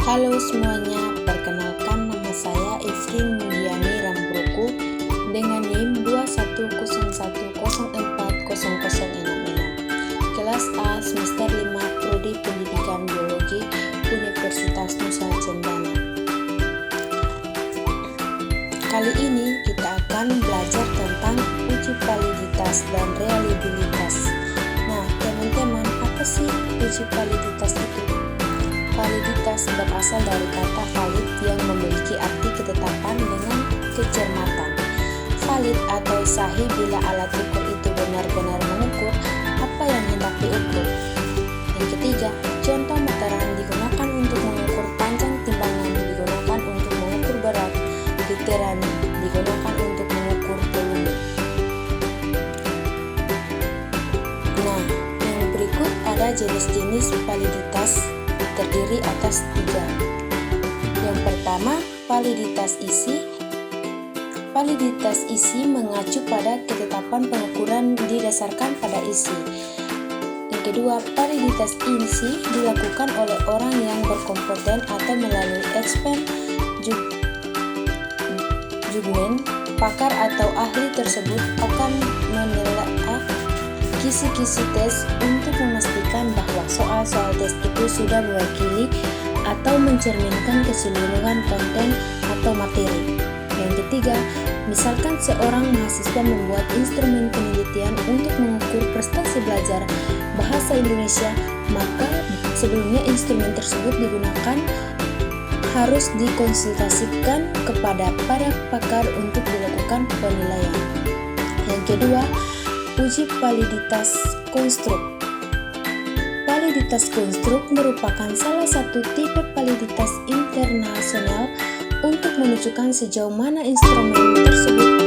Halo semuanya, perkenalkan nama saya Ifrin Mulyani Rambroko dengan NIM 2101040066, kelas A semester 5 Prodi Pendidikan Biologi Universitas Nusa Cendana. Kali ini kita akan belajar tentang uji validitas dan reliabilitas. Nah, teman-teman, apa sih uji validitas itu? Validitas berasal dari kata valid yang memiliki arti ketetapan dengan kecermatan. Valid atau sahih bila alat ukur itu benar-benar mengukur apa yang hendak diukur. Yang ketiga, contoh meteran digunakan untuk mengukur panjang, timbangan digunakan untuk mengukur berat, literan digunakan untuk mengukur volume. Nah, yang berikut ada jenis-jenis validitas terdiri atas 3. Yang pertama, validitas isi. Validitas isi mengacu pada ketetapan pengukuran didasarkan pada isi. Yang kedua, validitas isi dilakukan oleh orang yang berkompeten atau melalui expert judgment. Pakar atau ahli tersebut akan menelaah kisi-kisi tes untuk memastikan bahwa soal-soal tes itu sudah mewakili atau mencerminkan keseluruhan konten atau materi. Yang ketiga, misalkan seorang mahasiswa membuat instrumen penelitian untuk mengukur prestasi belajar bahasa Indonesia, maka sebelumnya instrumen tersebut digunakan harus dikonsultasikan kepada para pakar untuk dilakukan penilaian. Yang kedua, uji validitas konstruk. Validitas konstruk merupakan salah satu tipe validitas internasional untuk menunjukkan sejauh mana instrumen tersebut